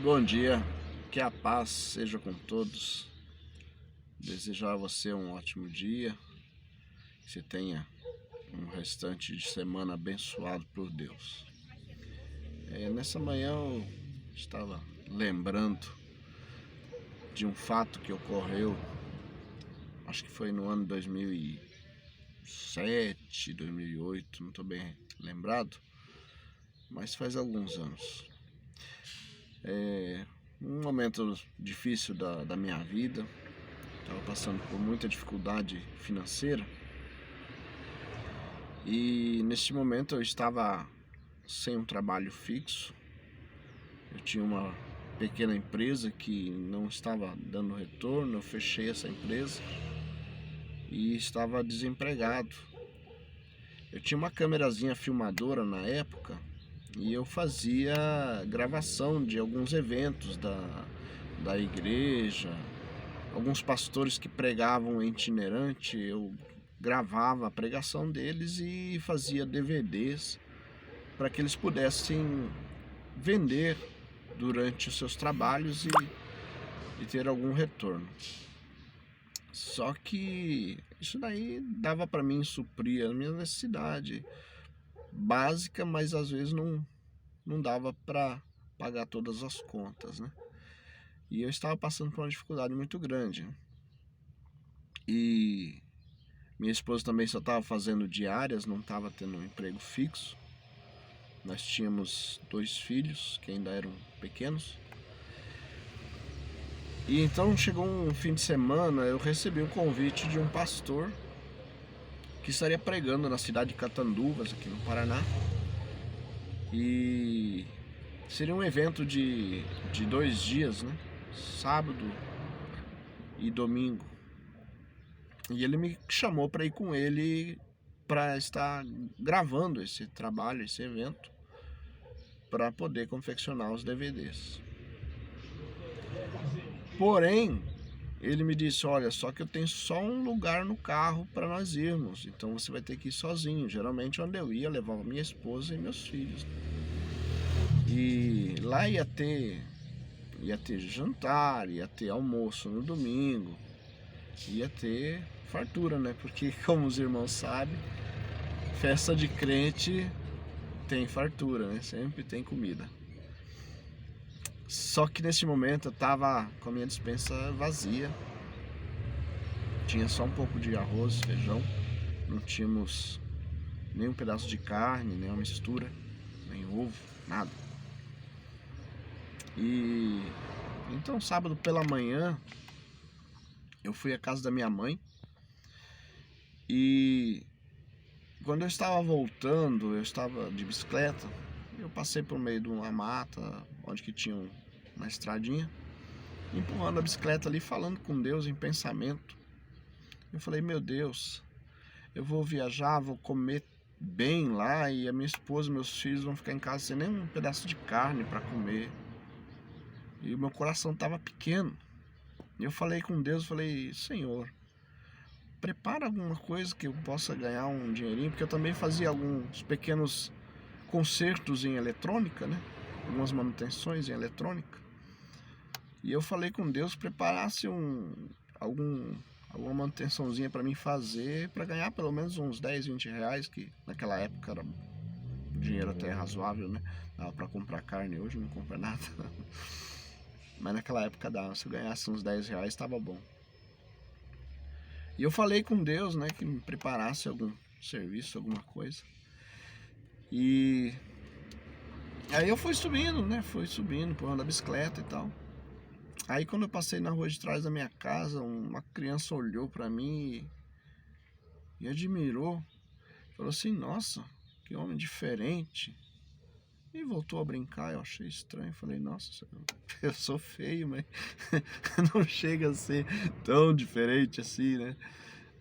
Bom dia, que a paz seja com todos. Desejar a você um ótimo dia, que você tenha um restante de semana abençoado por Deus. Nessa manhã eu estava lembrando de um fato que ocorreu, acho que foi no ano 2007, 2008, não estou bem lembrado, mas faz alguns anos. Um momento difícil da minha vida. Estava passando por muita dificuldade financeira e neste momento eu estava sem um trabalho fixo. Eu tinha uma pequena empresa que não estava dando retorno, eu fechei essa empresa e estava desempregado. Eu tinha uma câmerazinha filmadora na época e eu fazia gravação de alguns eventos da igreja. Alguns pastores que pregavam itinerante, eu gravava a pregação deles e fazia DVDs para que eles pudessem vender durante os seus trabalhos e ter algum retorno. Só que isso daí dava para mim suprir a minha necessidade básica, mas às vezes não dava para pagar todas as contas, né? E eu estava passando por uma dificuldade muito grande. E minha esposa também só estava fazendo diárias, não estava tendo um emprego fixo. Nós tínhamos 2 filhos que ainda eram pequenos. E então chegou um fim de semana, eu recebi um convite de um pastor que estaria pregando na cidade de Catanduvas, aqui no Paraná. E seria um evento de 2 dias, né? Sábado e domingo. E ele me chamou para ir com ele para estar gravando esse trabalho, esse evento, para poder confeccionar os DVDs. Porém, ele me disse: olha, só que eu tenho só um lugar no carro para nós irmos, então você vai ter que ir sozinho. Geralmente onde eu ia, levava minha esposa e meus filhos. E lá ia ter jantar, ia ter almoço no domingo, ia ter fartura, né? Porque como os irmãos sabem, festa de crente tem fartura, né? Sempre tem comida. Só que nesse momento eu tava com a minha despensa vazia. Tinha só um pouco de arroz, feijão. Não tínhamos nem um pedaço de carne, nem uma mistura, nem ovo, nada. E então sábado pela manhã eu fui à casa da minha mãe. E quando eu estava voltando, eu estava de bicicleta. Eu passei por meio de uma mata, onde que tinha uma estradinha, empurrando a bicicleta ali, falando com Deus em pensamento. Eu falei: meu Deus, eu vou viajar, vou comer bem lá e a minha esposa e meus filhos vão ficar em casa sem nem um pedaço de carne para comer. E o meu coração estava pequeno. E eu falei com Deus, falei: Senhor, prepara alguma coisa que eu possa ganhar um dinheirinho, porque eu também fazia alguns pequenos consertos em eletrônica, né? Algumas manutenções em eletrônica. E eu falei com Deus, preparasse alguma manutençãozinha para mim fazer, para ganhar pelo menos uns 10, 20 reais, que naquela época era dinheiro até razoável, né? Dava para comprar carne, hoje não compra nada. Mas naquela época dava, se eu ganhasse uns 10 reais estava bom. E eu falei com Deus, né, que me preparasse algum serviço, alguma coisa. E aí eu fui subindo, né, empurrando a bicicleta e tal. Aí quando eu passei na rua de trás da minha casa, uma criança olhou pra mim e admirou. Falou assim: nossa, que homem diferente. E voltou a brincar, eu achei estranho. Falei: nossa, eu sou feio, mas não chega a ser tão diferente assim, né?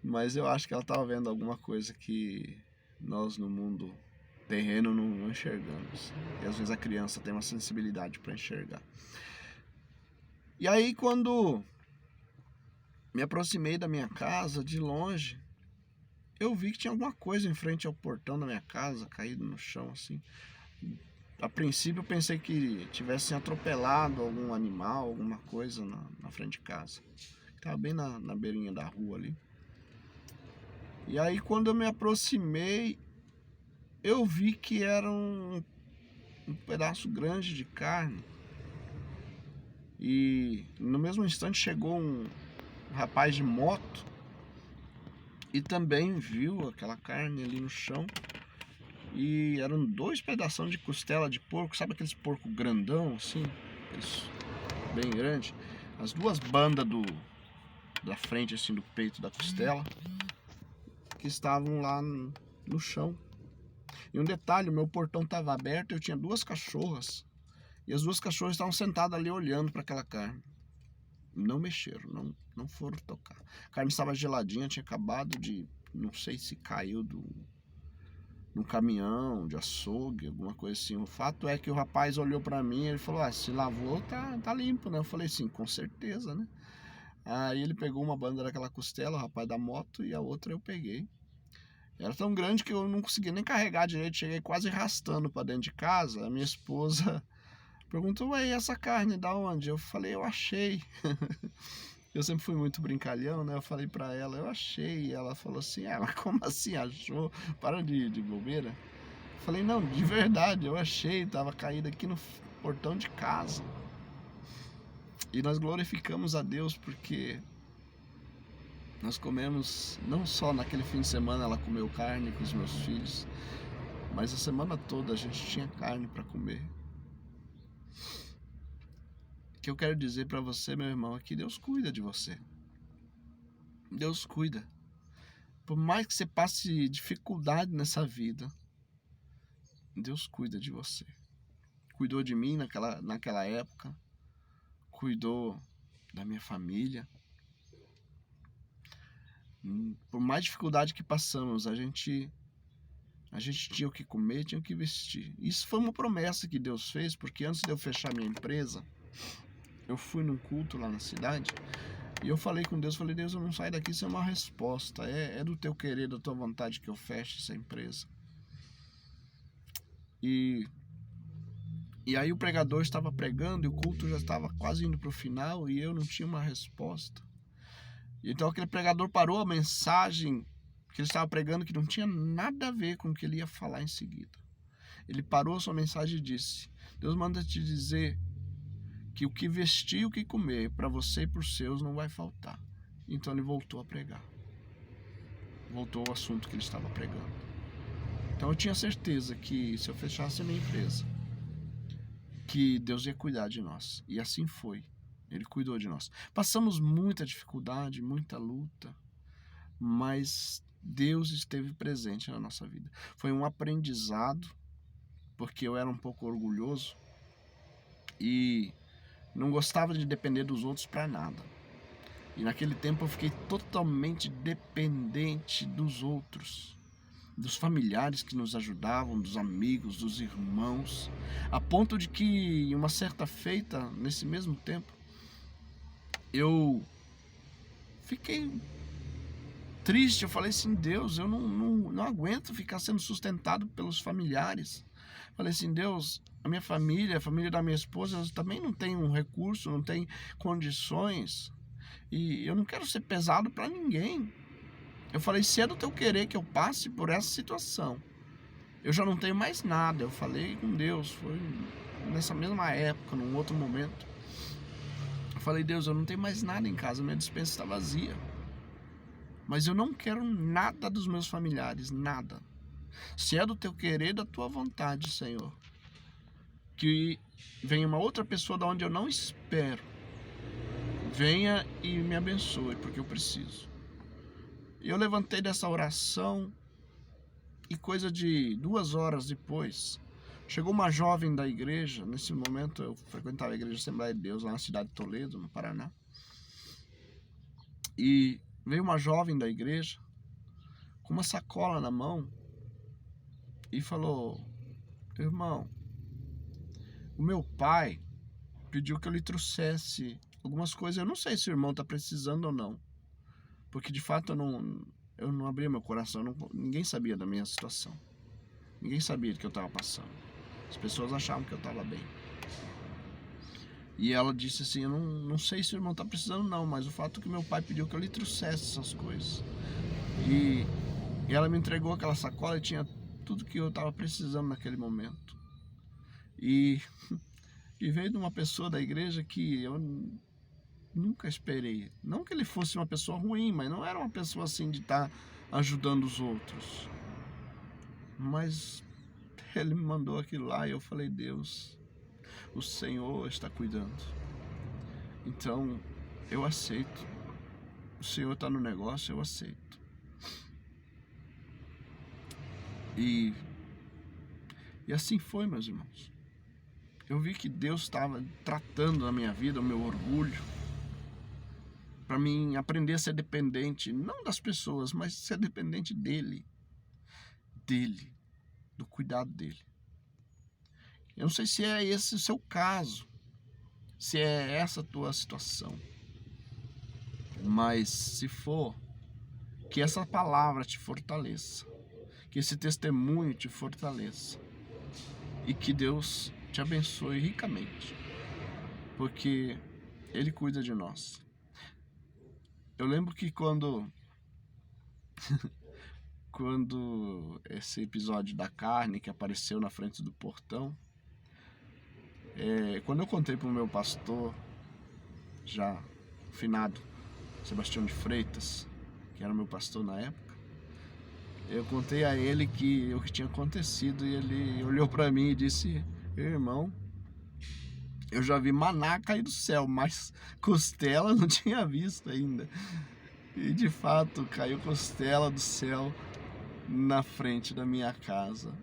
Mas eu acho que ela tava vendo alguma coisa que nós no mundo terreno não enxergamos. E às vezes a criança tem uma sensibilidade para enxergar. E aí quando me aproximei da minha casa, de longe, eu vi que tinha alguma coisa em frente ao portão da minha casa, caído no chão assim. A princípio eu pensei que tivessem atropelado algum animal, alguma coisa na frente de casa. Estava bem na beirinha da rua ali. E aí quando eu me aproximei, eu vi que era um pedaço grande de carne. E no mesmo instante chegou um rapaz de moto e também viu aquela carne ali no chão. E eram 2 pedaços de costela de porco, sabe aqueles porco grandão assim, aqueles bem grande, as 2 bandas da frente assim do peito da costela que estavam lá no chão. E um detalhe, o meu portão estava aberto, eu tinha 2 cachorras e as 2 cachorras estavam sentadas ali olhando para aquela carne. Não mexeram, não foram tocar. A carne estava geladinha, tinha acabado de, não sei se caiu num caminhão de açougue, alguma coisa assim. O fato é que o rapaz olhou pra mim e ele falou: se lavou, tá limpo, né? Eu falei assim, com certeza, né? Aí ele pegou uma banda daquela costela, o rapaz da moto, e a outra eu peguei. Era tão grande que eu não conseguia nem carregar direito, cheguei quase arrastando pra dentro de casa. A minha esposa perguntou: ué, e essa carne da onde? Eu falei: eu achei. Eu sempre fui muito brincalhão, né? Eu falei pra ela: eu achei. E ela falou assim: mas como assim achou? Para de bobeira. Eu falei: não, de verdade, eu achei. Tava caído aqui no portão de casa. E nós glorificamos a Deus porque nós comemos, não só naquele fim de semana ela comeu carne com os meus filhos, mas a semana toda a gente tinha carne para comer. O que eu quero dizer para você, meu irmão, é que Deus cuida de você. Deus cuida. Por mais que você passe dificuldade nessa vida, Deus cuida de você. Cuidou de mim naquela época, cuidou da minha família. Por mais dificuldade que passamos, a gente tinha o que comer, tinha o que vestir. Isso foi uma promessa que Deus fez, porque antes de eu fechar minha empresa, eu fui num culto lá na cidade e eu falei com Deus, falei: Deus, eu não saio daqui sem uma resposta. É do teu querer, da tua vontade que eu feche essa empresa. E aí o pregador estava pregando e o culto já estava quase indo para o final e eu não tinha uma resposta. Então aquele pregador parou a mensagem que ele estava pregando, que não tinha nada a ver com o que ele ia falar em seguida. Ele parou a sua mensagem e disse: Deus manda te dizer que o que vestir e o que comer para você e para os seus não vai faltar. Então ele voltou a pregar. Voltou ao assunto que ele estava pregando. Então eu tinha certeza que se eu fechasse a minha empresa, que Deus ia cuidar de nós. E assim foi. Ele cuidou de nós. Passamos muita dificuldade, muita luta, mas Deus esteve presente na nossa vida. Foi um aprendizado, porque eu era um pouco orgulhoso e não gostava de depender dos outros para nada. E naquele tempo eu fiquei totalmente dependente dos outros, dos familiares que nos ajudavam, dos amigos, dos irmãos, a ponto de que em uma certa feita, nesse mesmo tempo, eu fiquei triste. Eu falei assim: Deus, eu não aguento ficar sendo sustentado pelos familiares. Falei assim: Deus, a minha família, a família da minha esposa, também não tem um recurso, não tem condições. E eu não quero ser pesado para ninguém. Eu falei: se é do teu querer que eu passe por essa situação, eu já não tenho mais nada. Eu falei com Deus, foi nessa mesma época, num outro momento. Eu falei: Deus, eu não tenho mais nada em casa, minha despensa está vazia. Mas eu não quero nada dos meus familiares, nada. Se é do teu querer, da tua vontade, Senhor, que venha uma outra pessoa da onde eu não espero, venha e me abençoe, porque eu preciso. E eu levantei dessa oração e coisa de 2 horas depois, chegou uma jovem da igreja. Nesse momento eu frequentava a igreja Assembleia de Deus lá na cidade de Toledo, no Paraná. E veio uma jovem da igreja com uma sacola na mão e falou: irmão, o meu pai pediu que eu lhe trouxesse algumas coisas. Eu não sei se o irmão está precisando ou não, porque de fato eu não abria meu coração. Ninguém sabia da minha situação, ninguém sabia do que eu estava passando. As pessoas achavam que eu estava bem. E ela disse assim, eu não sei se o irmão está precisando não, mas o fato é que meu pai pediu que eu lhe trouxesse essas coisas. E ela me entregou aquela sacola e tinha tudo que eu estava precisando naquele momento. E veio de uma pessoa da igreja que eu nunca esperei. Não que ele fosse uma pessoa ruim, mas não era uma pessoa assim de estar ajudando os outros. Mas ele me mandou aquilo lá e eu falei, Deus, o Senhor está cuidando. Então, eu aceito. O Senhor está no negócio, eu aceito. E assim foi, meus irmãos. Eu vi que Deus estava tratando na minha vida o meu orgulho, para mim aprender a ser dependente, não das pessoas, mas ser dependente dele, do cuidado dele. Eu não sei se é esse o seu caso, se é essa a tua situação, mas se for, que essa palavra te fortaleça, que esse testemunho te fortaleça e que Deus te abençoe ricamente, porque Ele cuida de nós. Eu lembro que quando esse episódio da carne que apareceu na frente do portão, quando eu contei para o meu pastor, já finado, Sebastião de Freitas, que era meu pastor na época, eu contei a ele o que tinha acontecido e ele olhou para mim e disse, irmão, eu já vi maná cair do céu, mas costela não tinha visto ainda. E de fato caiu costela do céu na frente da minha casa,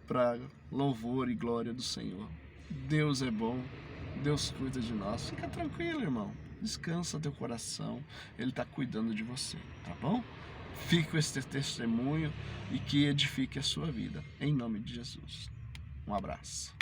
para louvor e glória do Senhor. Deus é bom, Deus cuida de nós. Fica tranquilo, irmão. Descansa teu coração, Ele está cuidando de você, tá bom? Fique com esse testemunho e que edifique a sua vida. Em nome de Jesus. Um abraço.